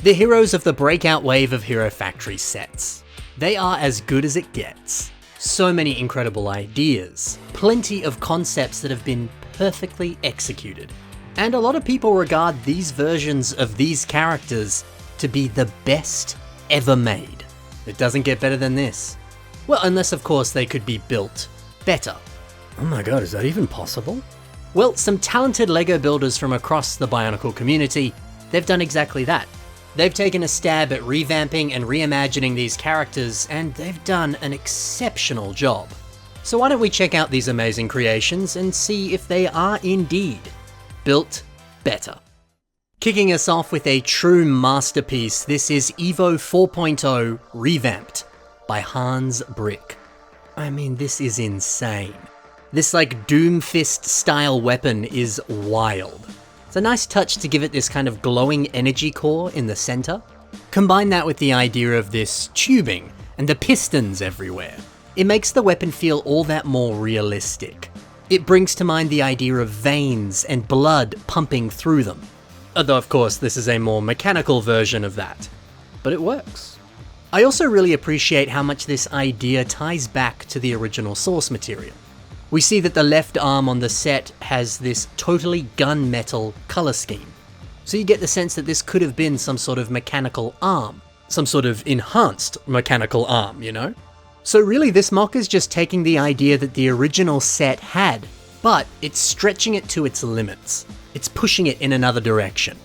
The heroes of the breakout wave of Hero Factory sets. They are as good as it gets. So many incredible ideas, plenty of concepts that have been perfectly executed. And a lot of people regard these versions of these characters to be the best ever made. It doesn't get better than this. Well, unless of course they could be built better. Oh my god, is that even possible? Well, some talented LEGO builders from across the Bionicle community, they've done exactly that. They've taken a stab at revamping and reimagining these characters, and they've done an exceptional job. So why don't we check out these amazing creations and see if they are indeed built better. Kicking us off with a true masterpiece, this is Evo 4.0 Revamped by Hans Brick. I mean, this is insane. This like Doomfist style weapon is wild. It's a nice touch to give it this kind of glowing energy core in the center. Combine that with the idea of this tubing and the pistons everywhere. It makes the weapon feel all that more realistic. It brings to mind the idea of veins and blood pumping through them. Although of course this is a more mechanical version of that. But it works. I also really appreciate how much this idea ties back to the original source material. We see that the left arm on the set has this totally gunmetal color scheme. So you get the sense that this could have been some sort of mechanical arm. Some sort of enhanced mechanical arm, you know? So really this mock is just taking the idea that the original set had, but it's stretching it to its limits. It's pushing it in another direction.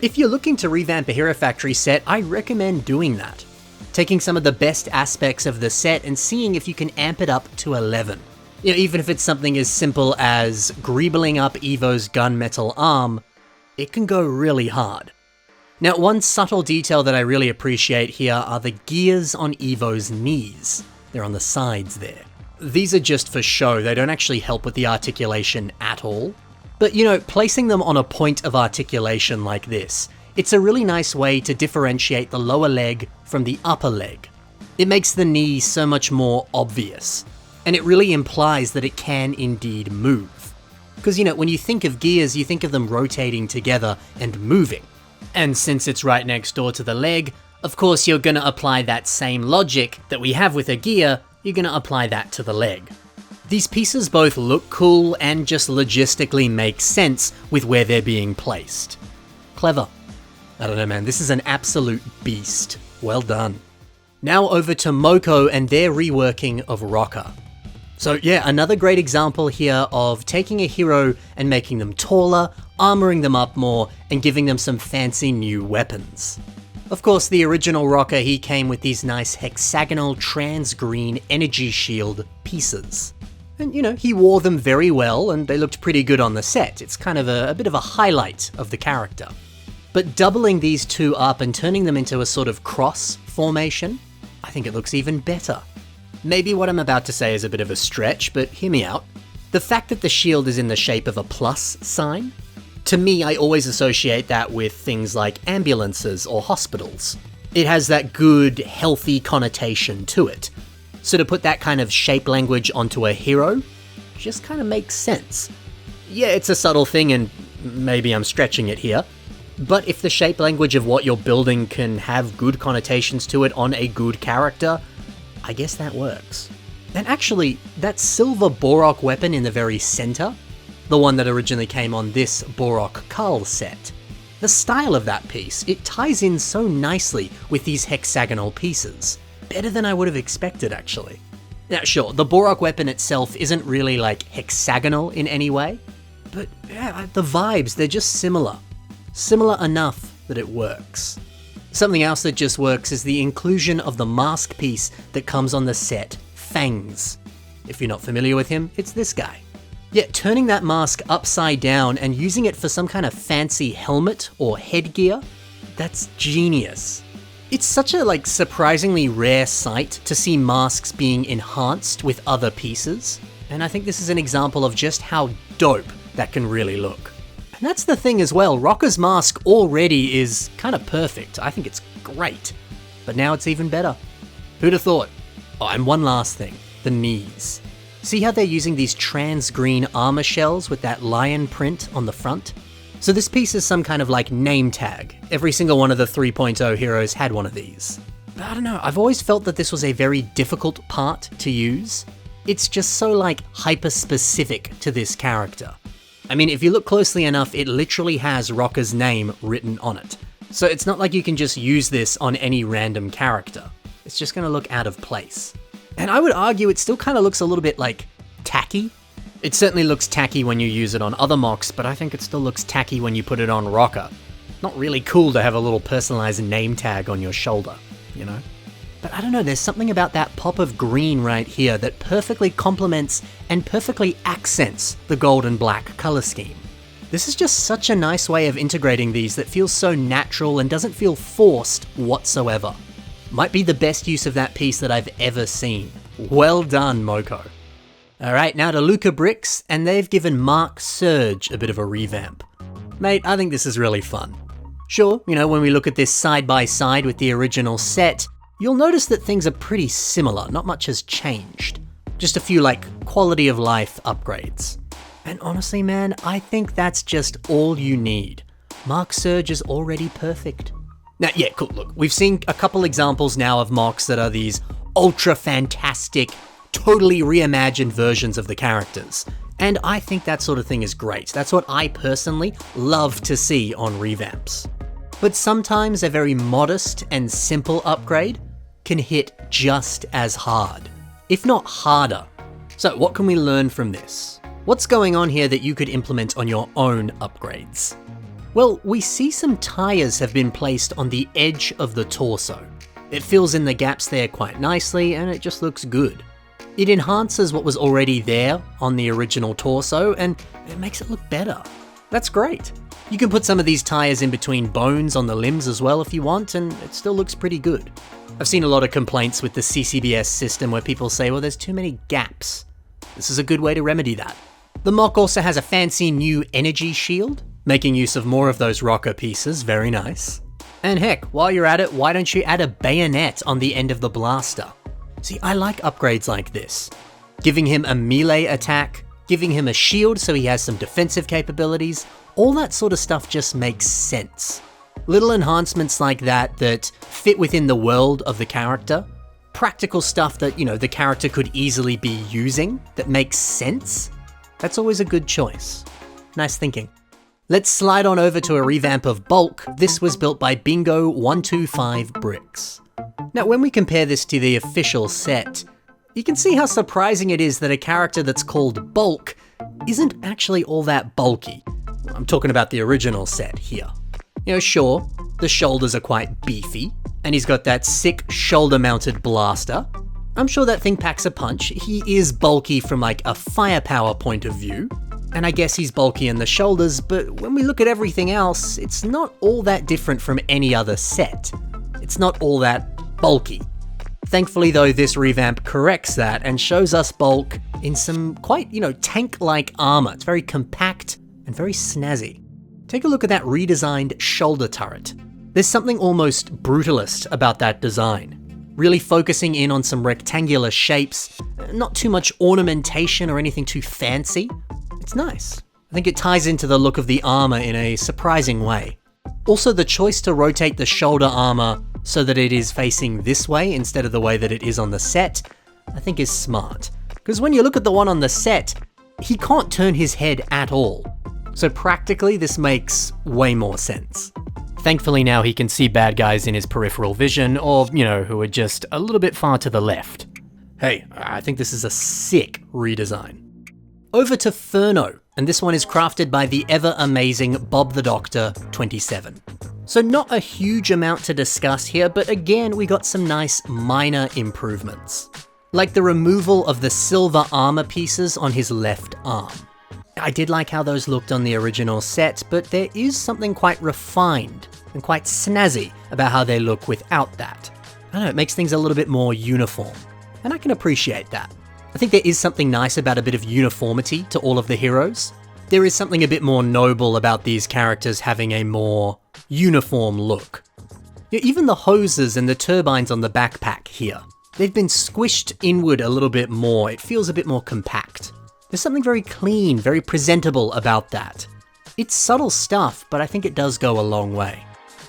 If you're looking to revamp a Hero Factory set, I recommend doing that. Taking some of the best aspects of the set and seeing if you can amp it up to 11. You know, even if it's something as simple as greebling up Evo's gunmetal arm, it can go really hard. Now, one subtle detail that I really appreciate here are the gears on Evo's knees. They're on the sides there. These are just for show, they don't actually help with the articulation at all. But you know, placing them on a point of articulation like this, it's a really nice way to differentiate the lower leg from the upper leg. It makes the knee so much more obvious. And it really implies that it can indeed move. Because, you know, when you think of gears, you think of them rotating together and moving. And since it's right next door to the leg, of course you're gonna apply that same logic that we have with a gear, you're gonna apply that to the leg. These pieces both look cool and just logistically make sense with where they're being placed. Clever. I don't know, man, this is an absolute beast. Well done. Now over to Moko and their reworking of Rocka. So yeah, another great example here of taking a hero and making them taller, armoring them up more, and giving them some fancy new weapons. Of course, the original Rocka, he came with these nice hexagonal trans-green energy shield pieces. And you know, he wore them very well and they looked pretty good on the set. It's kind of a bit of a highlight of the character. But doubling these two up and turning them into a sort of cross formation, I think it looks even better. Maybe what I'm about to say is a bit of a stretch, but hear me out. The fact that the shield is in the shape of a plus sign, to me I always associate that with things like ambulances or hospitals. It has that good, healthy connotation to it. So to put that kind of shape language onto a hero, just kind of makes sense. Yeah, it's a subtle thing and maybe I'm stretching it here, but if the shape language of what you're building can have good connotations to it on a good character, I guess that works. And actually, that silver Borok weapon in the very center, the one that originally came on this Borok Kull set, the style of that piece, it ties in so nicely with these hexagonal pieces. Better than I would have expected, actually. Now sure, the Borok weapon itself isn't really like hexagonal in any way, but yeah, the vibes, they're just similar. Similar enough that it works. Something else that just works is the inclusion of the mask piece that comes on the set, Fangs. If you're not familiar with him, it's this guy. Yet turning that mask upside down and using it for some kind of fancy helmet or headgear, that's genius. It's such a surprisingly rare sight to see masks being enhanced with other pieces, and I think this is an example of just how dope that can really look. And that's the thing as well, Rocka's mask already is kind of perfect. I think it's great. But now it's even better. Who'd have thought? Oh, and one last thing, the knees. See how they're using these trans-green armor shells with that lion print on the front? So this piece is some kind of like name tag. Every single one of the 3.0 heroes had one of these. But I don't know, I've always felt that this was a very difficult part to use. It's just so like hyper-specific to this character. I mean, if you look closely enough, it literally has Rocka's name written on it. So it's not like you can just use this on any random character. It's just gonna look out of place. And I would argue it still kind of looks a little bit like tacky. It certainly looks tacky when you use it on other mocks, but I think it still looks tacky when you put it on Rocka. Not really cool to have a little personalized name tag on your shoulder, you know? But I don't know, there's something about that pop of green right here that perfectly complements and perfectly accents the gold and black color scheme. This is just such a nice way of integrating these that feels so natural and doesn't feel forced whatsoever. Might be the best use of that piece that I've ever seen. Well done, Moko. Alright, now to Luca Bricks, and they've given Mark Surge a bit of a revamp. Mate, I think this is really fun. Sure, you know, when we look at this side by side with the original set, you'll notice that things are pretty similar, not much has changed. Just a few like quality of life upgrades. And honestly man, I think that's just all you need. Mark Surge is already perfect. Now yeah, cool, look, we've seen a couple examples now of mocks that are these ultra fantastic, totally reimagined versions of the characters. And I think that sort of thing is great. That's what I personally love to see on revamps. But sometimes a very modest and simple upgrade can hit just as hard, if not harder. So what can we learn from this? What's going on here that you could implement on your own upgrades? Well, we see some tires have been placed on the edge of the torso. It fills in the gaps there quite nicely and it just looks good. It enhances what was already there on the original torso and it makes it look better. That's great. You can put some of these tires in between bones on the limbs as well if you want, and it still looks pretty good. I've seen a lot of complaints with the CCBS system where people say, well, there's too many gaps. This is a good way to remedy that. The mock also has a fancy new energy shield, making use of more of those Rocka pieces, very nice. And heck, while you're at it, why don't you add a bayonet on the end of the blaster? See, I like upgrades like this. Giving him a melee attack, giving him a shield so he has some defensive capabilities, all that sort of stuff just makes sense. Little enhancements like that that fit within the world of the character, practical stuff that, you know, the character could easily be using that makes sense, that's always a good choice. Nice thinking. Let's slide on over to a revamp of Bulk. This was built by Bingo125 Bricks. Now, when we compare this to the official set, you can see how surprising it is that a character that's called Bulk isn't actually all that bulky. I'm talking about the original set here. You know, sure, the shoulders are quite beefy, and he's got that sick shoulder-mounted blaster. I'm sure that thing packs a punch. He is bulky from like a firepower point of view, and I guess he's bulky in the shoulders, but when we look at everything else, it's not all that different from any other set. It's not all that bulky. Thankfully though, this revamp corrects that and shows us Bulk in some quite, you know, tank-like armor. It's very compact and very snazzy. Take a look at that redesigned shoulder turret. There's something almost brutalist about that design. Really focusing in on some rectangular shapes, not too much ornamentation or anything too fancy. It's nice. I think it ties into the look of the armor in a surprising way. Also, the choice to rotate the shoulder armor so that it is facing this way instead of the way that it is on the set, I think is smart. Because when you look at the one on the set, he can't turn his head at all. So practically, this makes way more sense. Thankfully now he can see bad guys in his peripheral vision, or, you know, who are just a little bit far to the left. Hey, I think this is a sick redesign. Over to Ferno, and this one is crafted by the ever-amazing Bob the Doctor 27. So not a huge amount to discuss here, but again, we got some nice minor improvements. Like the removal of the silver armor pieces on his left arm. I did like how those looked on the original set, but there is something quite refined and quite snazzy about how they look without that. I don't know, it makes things a little bit more uniform, and I can appreciate that. I think there is something nice about a bit of uniformity to all of the heroes. There is something a bit more noble about these characters having a more uniform look. Even the hoses and the turbines on the backpack here, they've been squished inward a little bit more. It feels a bit more compact. There's something very clean, very presentable about that. It's subtle stuff, but I think it does go a long way.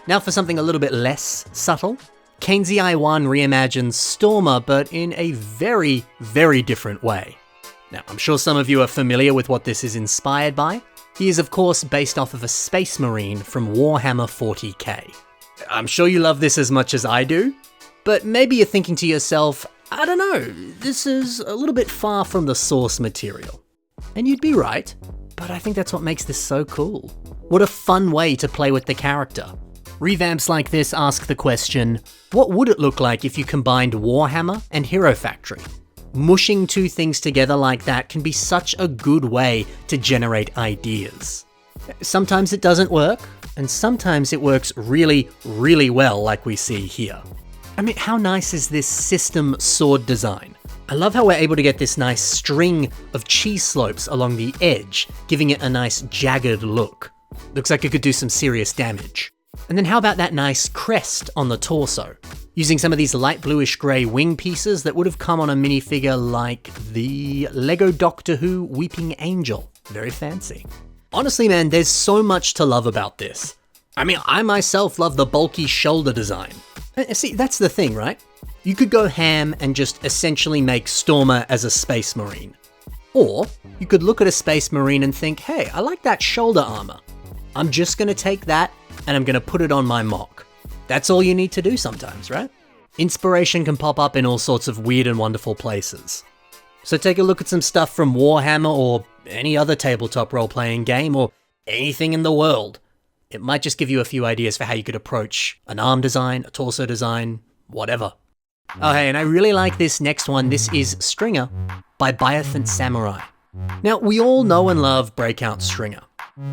Now for something a little bit less subtle. KZI One reimagines Stormer, but in a very, very different way. Now, I'm sure some of you are familiar with what this is inspired by. He is, of course, based off of a Space Marine from Warhammer 40k. I'm sure you love this as much as I do, but maybe you're thinking to yourself, I don't know, this is a little bit far from the source material. And you'd be right, but I think that's what makes this so cool. What a fun way to play with the character. Revamps like this ask the question, what would it look like if you combined Warhammer and Hero Factory? Mushing two things together like that can be such a good way to generate ideas. Sometimes it doesn't work, and sometimes it works really, really well like we see here. I mean, how nice is this system sword design? I love how we're able to get this nice string of cheese slopes along the edge, giving it a nice jagged look. Looks like it could do some serious damage. And then how about that nice crest on the torso? Using some of these light bluish grey wing pieces that would have come on a minifigure like the Lego Doctor Who Weeping Angel. Very fancy. Honestly, man, there's so much to love about this. I mean, I myself love the bulky shoulder design. See, that's the thing, right? You could go ham and just essentially make Stormer as a Space Marine. Or you could look at a Space Marine and think, hey, I like that shoulder armor. I'm just gonna take that and I'm gonna put it on my mock. That's all you need to do sometimes, right? Inspiration can pop up in all sorts of weird and wonderful places. So take a look at some stuff from Warhammer or any other tabletop role-playing game or anything in the world. It might just give you a few ideas for how you could approach an arm design, a torso design, whatever. Oh hey, and I really like this next one. This is Stringer by Biothant Samurai. Now, we all know and love Breakout Stringer.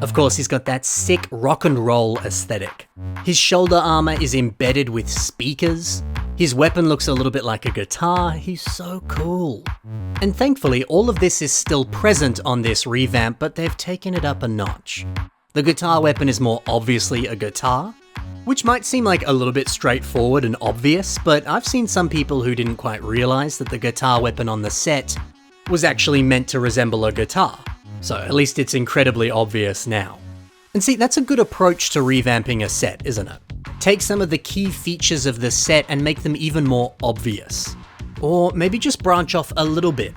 Of course, he's got that sick rock and roll aesthetic. His shoulder armor is embedded with speakers. His weapon looks a little bit like a guitar. He's so cool. And thankfully, all of this is still present on this revamp, but they've taken it up a notch. The guitar weapon is more obviously a guitar, which might seem like a little bit straightforward and obvious, but I've seen some people who didn't quite realize that the guitar weapon on the set was actually meant to resemble a guitar. So at least it's incredibly obvious now. And see, that's a good approach to revamping a set, isn't it? Take some of the key features of the set and make them even more obvious. Or maybe just branch off a little bit.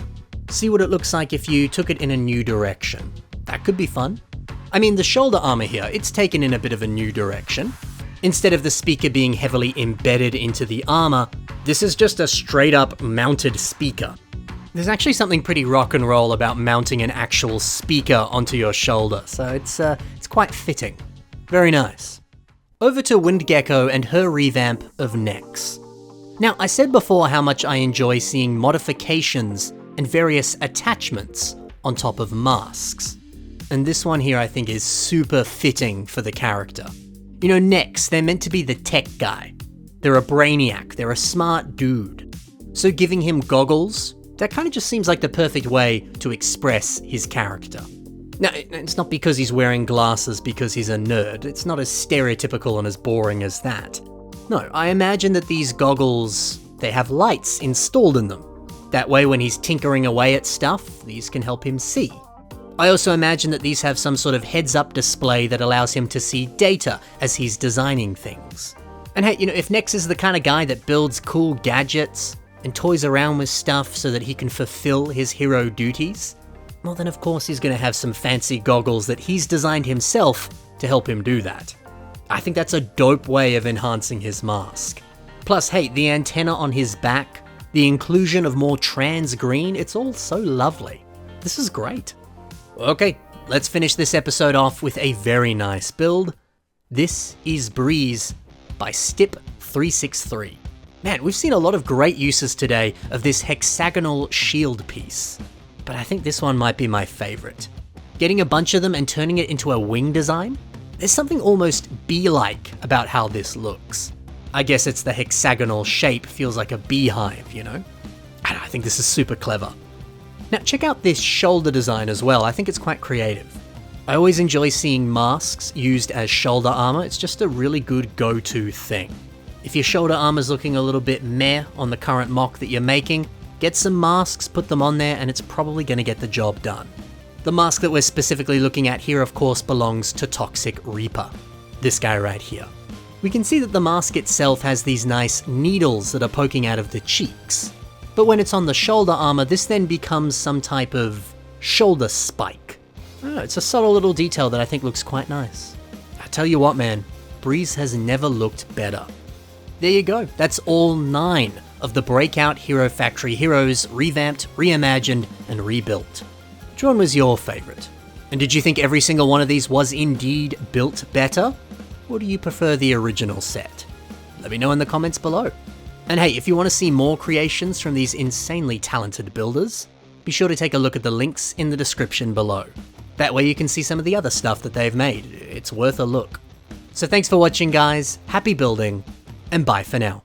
See what it looks like if you took it in a new direction. That could be fun. I mean, the shoulder armor here, it's taken in a bit of a new direction. Instead of the speaker being heavily embedded into the armor, this is just a straight up mounted speaker. There's actually something pretty rock and roll about mounting an actual speaker onto your shoulder, so it's quite fitting. Very nice. Over to Windgecko and her revamp of necks. Now, I said before how much I enjoy seeing modifications and various attachments on top of masks. And this one here I think is super fitting for the character. You know, necks, they're meant to be the tech guy. They're a brainiac, they're a smart dude. So giving him goggles, that kind of just seems like the perfect way to express his character. Now, it's not because he's wearing glasses because he's a nerd. It's not as stereotypical and as boring as that. No, I imagine that these goggles, they have lights installed in them. That way when he's tinkering away at stuff, these can help him see. I also imagine that these have some sort of heads-up display that allows him to see data as he's designing things. And hey, you know, if Nex is the kind of guy that builds cool gadgets and toys around with stuff so that he can fulfill his hero duties, well then of course he's going to have some fancy goggles that he's designed himself to help him do that. I think that's a dope way of enhancing his mask. Plus, hey, the antenna on his back, the inclusion of more trans green, it's all so lovely. This is great. Okay, let's finish this episode off with a very nice build. This is Breeze by Stip363. Man, we've seen a lot of great uses today of this hexagonal shield piece, but I think this one might be my favorite. Getting a bunch of them and turning it into a wing design? There's something almost bee-like about how this looks. I guess it's the hexagonal shape feels like a beehive, you know? And I think this is super clever. Now check out this shoulder design as well, I think it's quite creative. I always enjoy seeing masks used as shoulder armor, it's just a really good go-to thing. If your shoulder armor's looking a little bit meh on the current mock that you're making, get some masks, put them on there, and it's probably going to get the job done. The mask that we're specifically looking at here, of course, belongs to Toxic Reaper. This guy right here. We can see that the mask itself has these nice needles that are poking out of the cheeks. But when it's on the shoulder armor, this then becomes some type of shoulder spike. I don't know, it's a subtle little detail that I think looks quite nice. I tell you what, man, Breeze has never looked better. There you go, that's all 9 of the Breakout Hero Factory Heroes revamped, reimagined, and rebuilt. Which one was your favourite? And did you think every single one of these was indeed built better? Or do you prefer the original set? Let me know in the comments below. And hey, if you want to see more creations from these insanely talented builders, be sure to take a look at the links in the description below. That way you can see some of the other stuff that they've made. It's worth a look. So thanks for watching, guys, happy building, and bye for now.